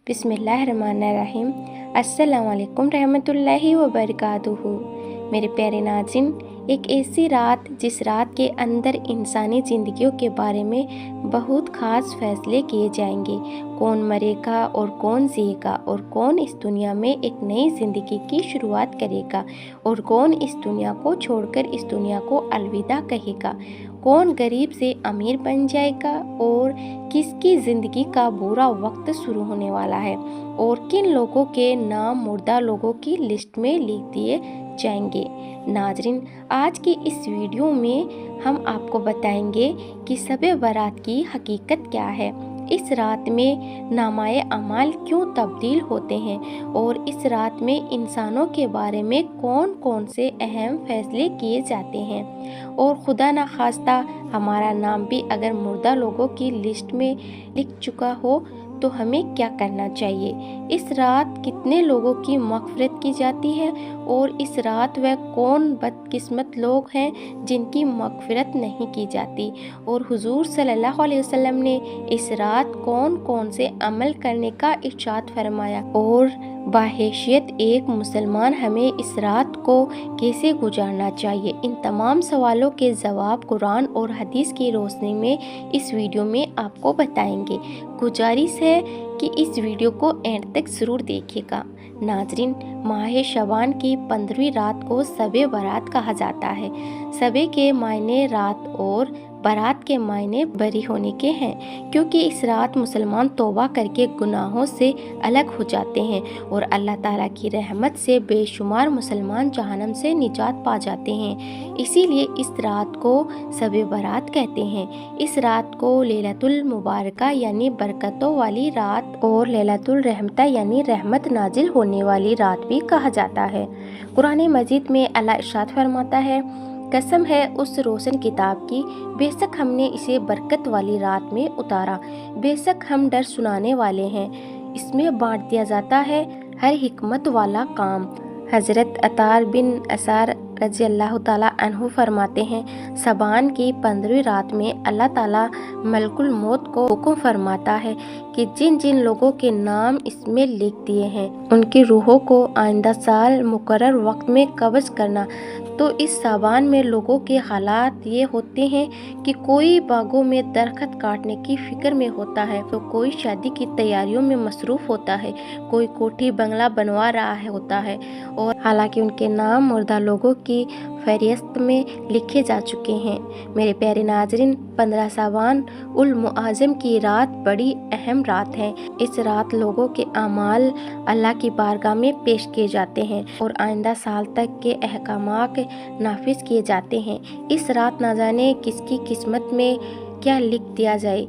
बिस्मिल्लाहिर्रहमानिर्रहीम। अस्सलाम वालेकुम रहमतुल्लाहि व बरकातुहू। मेरे प्यारे नाज़रीन, एक ऐसी रात जिस रात के अंदर इंसानी ज़िंदगियों के बारे में बहुत ख़ास फैसले किए जाएंगे। कौन मरेगा और कौन जिएगा, और कौन इस दुनिया में एक नई ज़िंदगी की शुरुआत करेगा, और कौन इस दुनिया को छोड़कर इस दुनिया को अलविदा कहेगा। कौन गरीब से अमीर बन जाएगा, और किसकी ज़िंदगी का बुरा वक्त शुरू होने वाला है, और किन लोगों के नाम मुर्दा लोगों की लिस्ट में लिख दिए जाएंगे। नाज़रीन, आज की इस वीडियो में हम आपको बताएंगे कि शब-ए बारात की हकीकत क्या है, इस रात में नामाए अमाल क्यों तब्दील होते हैं, और इस रात में इंसानों के बारे में कौन कौन से अहम फैसले किए जाते हैं, और खुदा न खास्ता हमारा नाम भी अगर मुर्दा लोगों की लिस्ट में लिख चुका हो तो हमें क्या करना चाहिए। इस रात कितने लोगों की मग़फ़िरत की जाती है, और इस रात वह कौन बदकिस्मत लोग हैं जिनकी मग़फ़िरत नहीं की जाती, और हुज़ूर सल्लल्लाहु अलैहि वसल्लम ने इस रात कौन कौन से अमल करने का इरशाद फरमाया, और बाहैसियत एक मुसलमान हमें इस रात को कैसे गुजारना चाहिए। इन तमाम सवालों के जवाब कुरान और हदीस की रोशनी में इस वीडियो में आपको बताएंगे। गुजारिश है कि इस वीडियो को एंड तक ज़रूर देखिएगा। नाज़रीन, माह शबान की 15वीं रात को शब-ए बारात कहा जाता है। शब के मायने रात और बारात के मायने बरी होने के हैं, क्योंकि इस रात मुसलमान तौबा करके गुनाहों से अलग हो जाते हैं और अल्लाह ताला की रहमत से बेशुमार मुसलमान जहन्नम से निजात पा जाते हैं। इसीलिए इस रात को शब-ए बारात कहते हैं। इस रात को लैलतुल मुबारका यानी बरकतों वाली रात और लैलतुल रहमता यानी रहमत नाजिल होने वाली रात भी कहा जाता है। कुरान मजीद में अल्लाह इरशाद फरमाता है, कसम है उस रोशन किताब की, बेशक हमने इसे बरकत वाली रात में उतारा, बेशक हम डर सुनाने वाले हैं। इसमें बांट दिया जाता है हर हिकमत वाला काम। हज़रत अतार बिन असार रज़ी अल्लाह ताला अन्हु फरमाते हैं, शबान की 15वीं रात में अल्लाह ताला मलकुल मौत को हुक्म फरमाता है कि जिन जिन लोगों के नाम इसमें लिख दिए हैं उनकी रूहों को आइंदा साल मुकर्रर वक्त में कब्ज़ करना। तो इस शबान में लोगों के हालात ये होते हैं कि कोई बागों में दरख्त काटने की फ़िक्र में होता है, तो कोई शादी की तैयारियों में मसरूफ़ होता है, कोई कोठी बंगला बनवा रहा होता है, और हालांकि उनके नाम मुर्दा लोगों की फहरिस्त में लिखे जा चुके हैं। मेरे प्यारे नाज़रीन, 15 शबान उल मुआज़म की रात बड़ी अहम रात है। इस रात लोगों के अमाल अल्लाह की बारगाह में पेश किए जाते हैं और आइंदा साल तक के अहकामात नाफिज किए जाते हैं। इस रात न जाने किसकी किस्मत में क्या लिख दिया जाए।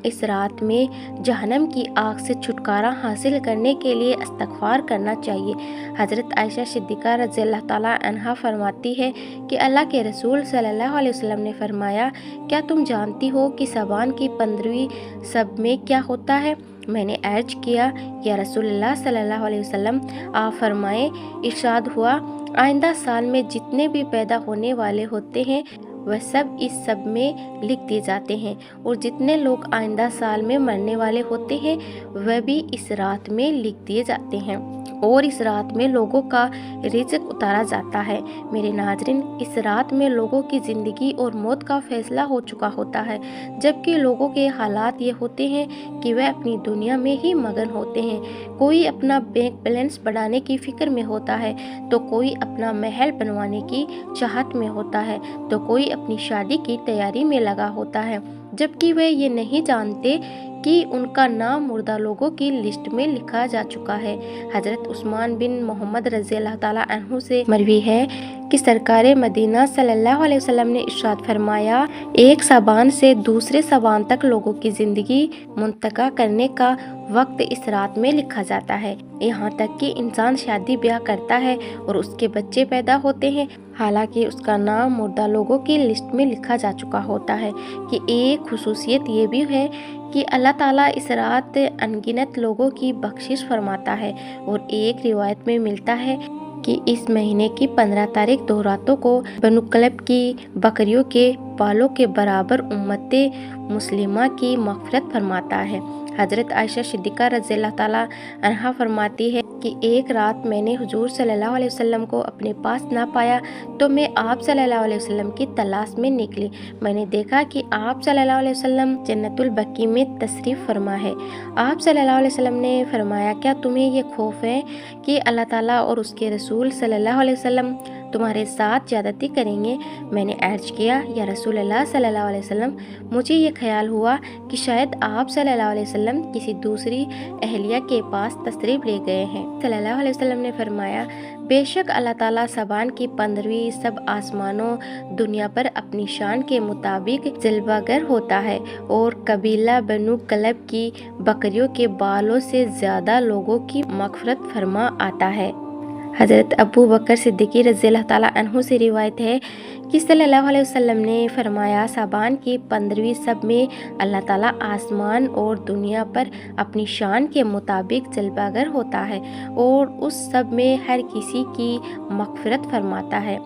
इस रात में जहन्नम की आग से छुटकारा हासिल करने के लिए इस्तग़फ़ार करना चाहिए। हज़रत आयशा सिद्दीक़ा रज़ी अल्लाह ताला अन्हा फरमाती है कि अल्लाह के रसूल सल्लल्लाहु अलैहि वसल्लम ने फरमाया, क्या तुम जानती हो कि शबान की 15वीं शब में क्या होता है? मैंने अर्ज किया, या रसूलुल्लाह सल्लल्लाहु अलैहि वसल्लम, आप फरमाए, इरशाद हुआ, आइंदा साल में जितने भी पैदा होने वाले होते हैं वह सब इस सब में लिख दिए जाते हैं, और जितने लोग आइंदा साल में मरने वाले होते हैं वह भी इस रात में लिख दिए जाते हैं, और इस रात में लोगों का रिज़्क़ उतारा जाता है। मेरे नाज़रीन, इस रात में लोगों की ज़िंदगी और मौत का फैसला हो चुका होता है, जबकि लोगों के हालात ये होते हैं कि वह अपनी दुनिया में ही मगन होते हैं। कोई अपना बैंक बैलेंस बढ़ाने की फ़िक्र में होता है, तो कोई अपना महल बनवाने की चाहत में होता है, तो कोई अपनी शादी की तैयारी में लगा होता है, जबकि वे ये नहीं जानते कि उनका नाम मुर्दा लोगों की लिस्ट में लिखा जा चुका है। हज़रत उस्मान बिन मोहम्मद रज़ी अल्लाह ताला अन्हु से मरवी है कि सरकारे मदीना सल्लल्लाहु अलैहि वसल्लम ने इरशाद फरमाया, एक शबान से दूसरे शबान तक लोगों की ज़िंदगी मुंतका करने का वक्त इस रात में लिखा जाता है। यहाँ तक कि इंसान शादी ब्याह करता है और उसके बच्चे पैदा होते हैं, हालांकि उसका नाम मुर्दा लोगों की लिस्ट में लिखा जा चुका होता है। कि एक खुसूसियत ये भी है कि अल्लाह ताला इस रात अनगिनत लोगों की बख्शिश फरमाता है, और एक रिवायत में मिलता है कि इस महीने की 15 तारीख दो रातों को बनु कलब की बकरियों के बालों के बराबर उम्मते मुस्लिमा की मग़फ़िरत फरमाता है। حضرت عائشہ صدیقہ رضی اللہ تعالیٰ عنہا فرماتی ہے کہ ایک رات میں نے حضور صلی اللہ علیہ وسلم کو اپنے پاس نہ پایا تو میں آپ صلی اللہ علیہ وسلم کی تلاش میں نکلی۔ میں نے دیکھا کہ آپ صلی اللہ علیہ وسلم جنت البقیع میں تشریف فرما ہے۔ آپ صلی اللہ علیہ وسلم نے فرمایا، کیا تمہیں یہ خوف ہے کہ اللہ تعالیٰ اور اس کے رسول صلی اللہ علیہ وسلم تمہارے ساتھ زیادتی کریں گے؟ میں نے عرض کیا، یا رسول اللہ صلی اللہ علیہ وسلم، مجھے یہ خیال ہوا کہ شاید آپ صلی اللہ علیہ وسلم کسی دوسری اہلیہ کے پاس تشریف لے گئے ہیں۔ صلی اللہ علیہ وسلم نے فرمایا، بے شک اللہ تعالیٰ سبان کی 15ویں سب آسمانوں دنیا پر اپنی شان کے مطابق جلوہ گر ہوتا ہے اور قبیلہ بنو کلب کی بکریوں کے بالوں سے زیادہ لوگوں کی مغفرت فرما آتا ہے۔ حضرت ابو بکر صدیقی رضی اللہ تعالیٰ عنہ سے روایت ہے کہ صلی اللہ علیہ وسلم نے فرمایا، سابان کی 15ویں سب میں اللہ تعالیٰ آسمان اور دنیا پر اپنی شان کے مطابق جلوہ گر ہوتا ہے اور اس سب میں ہر کسی کی مغفرت فرماتا ہے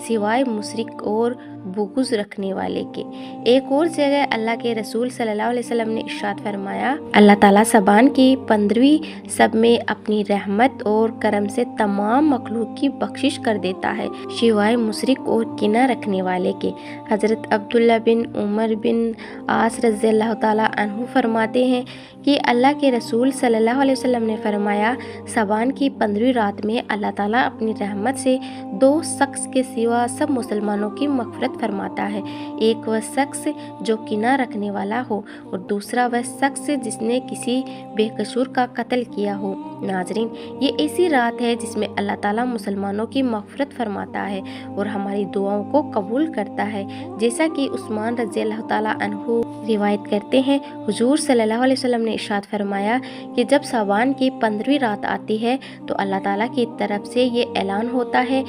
سوائے مشرک اور بغض رکھنے والے کے۔ ایک اور جگہ اللہ کے رسول صلی اللہ علیہ وسلم نے ارشاد فرمایا، اللہ تعالیٰ سبان کی 15ویں سب میں اپنی رحمت اور کرم سے تمام مخلوق کی بخشش کر دیتا ہے سوائے مشرک اور کینہ رکھنے والے کے۔ حضرت عبداللہ بن عمر بن عاص رضی اللہ تعالیٰ عنہ فرماتے ہیں کہ اللہ کے رسول صلی اللہ علیہ وسلم نے فرمایا، سبان کی 15ویں رات میں اللہ تعالیٰ اپنی رحمت سے 2 شخص کے سوا سب مسلمانوں کی مغفرت فرماتا ہے۔ ایک وہ شخص جو کینہ رکھنے والا ہو اور دوسرا وہ شخص جس نے کسی بے قصور کا قتل کیا ہو۔ ناظرین، یہ ایسی رات ہے جس میں اللہ تعالیٰ مسلمانوں کی مغفرت فرماتا ہے اور ہماری دعاؤں کو قبول کرتا ہے، جیسا کہ عثمان رضی اللہ تعالیٰ عنہ روایت کرتے ہیں، حضور صلی اللہ علیہ وسلم نے ارشاد فرمایا کہ جب سابان کی 15ویں رات آتی ہے تو اللہ تعالیٰ کی طرف سے یہ اعلان ہوتا ہے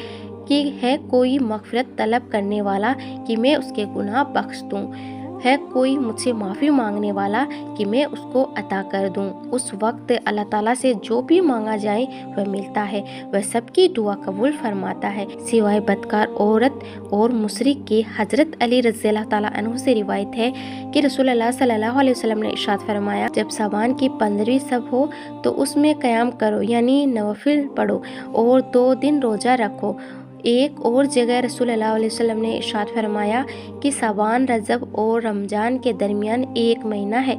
کہ ہے کوئی مغفرت طلب کرنے والا کہ میں اس کے گناہ بخش دوں، ہے کوئی مجھ سے معافی مانگنے والا کہ میں اس کو عطا کر دوں۔ اس وقت اللہ تعالیٰ سے جو بھی مانگا جائے وہ ملتا ہے، وہ سب کی دعا قبول فرماتا ہے سوائے بدکار عورت اور مشرک کے۔ حضرت علی رضی اللہ تعالیٰ عنہ سے روایت ہے کہ رسول اللہ صلی اللہ علیہ وسلم نے ارشاد فرمایا، جب سابان کی 15ویں سب ہو تو اس میں قیام کرو، یعنی نوافل پڑھو اور 2 دن روزہ رکھو۔ ایک اور جگہ رسول اللہ علیہ وسلم نے ارشاد فرمایا کہ سابان، رجب اور رمضان کے درمیان 1 مہینہ ہے،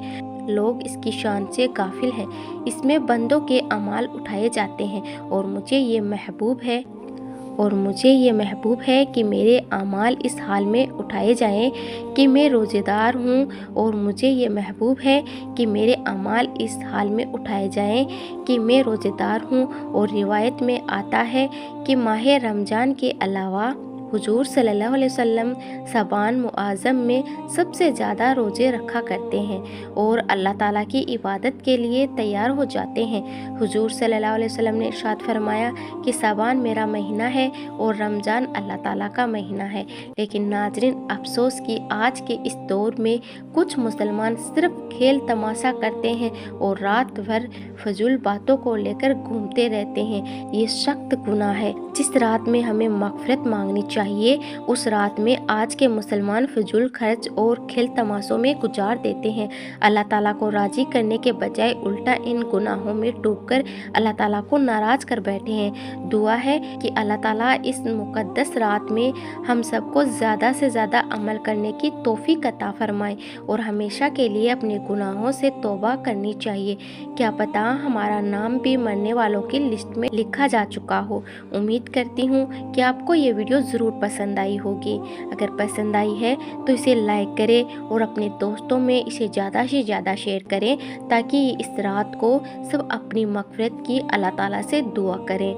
لوگ اس کی شان سے غافل ہیں، اس میں بندوں کے اعمال اٹھائے جاتے ہیں اور مجھے یہ محبوب ہے کہ میرے اعمال اس حال میں اٹھائے جائیں کہ میں روزہ دار ہوں، اور مجھے یہ محبوب ہے کہ میرے اعمال اس حال میں اٹھائے جائیں کہ میں روزہ دار ہوں۔ اور روایت میں آتا ہے کہ ماہ رمضان کے علاوہ حضور صلی اللہ علیہ وسلم سابان معظم میں سب سے زیادہ روزے رکھا کرتے ہیں اور اللہ تعالیٰ کی عبادت کے لیے تیار ہو جاتے ہیں۔ حضور صلی اللہ علیہ وسلم نے ارشاد فرمایا کہ سابان میرا مہینہ ہے اور رمضان اللہ تعالیٰ کا مہینہ ہے، لیکن ناظرین، افسوس کہ آج کے اس دور میں کچھ مسلمان صرف کھیل تماشا کرتے ہیں اور رات بھر فضول باتوں کو لے کر گھومتے رہتے ہیں۔ یہ سخت گناہ ہے۔ جس رات میں ہمیں مغفرت مانگنی چاہیے، اس رات میں آج کے مسلمان فضول خرچ اور کھیل تماشوں میں گزار دیتے ہیں۔ اللہ تعالیٰ کو راضی کرنے کے بجائے الٹا ان گناہوں میں ڈوب کر اللہ تعالیٰ کو ناراض کر بیٹھے ہیں۔ دعا ہے کہ اللہ تعالیٰ اس مقدس رات میں ہم سب کو زیادہ سے زیادہ عمل کرنے کی توفیق عطا فرمائے اور ہمیشہ کے لیے اپنے گناہوں سے توبہ کرنی چاہیے۔ کیا پتہ ہمارا نام بھی مرنے والوں کی لسٹ میں لکھا جا چکا ہو۔ امید کرتی ہوں کہ آپ کو یہ ویڈیو ضرور پسند آئی ہوگی۔ اگر پسند آئی ہے تو اسے لائک کریں اور اپنے دوستوں میں اسے زیادہ سے زیادہ شیئر کریں تاکہ اس رات کو سب اپنی مغفرت کی اللہ تعالیٰ سے دعا کریں۔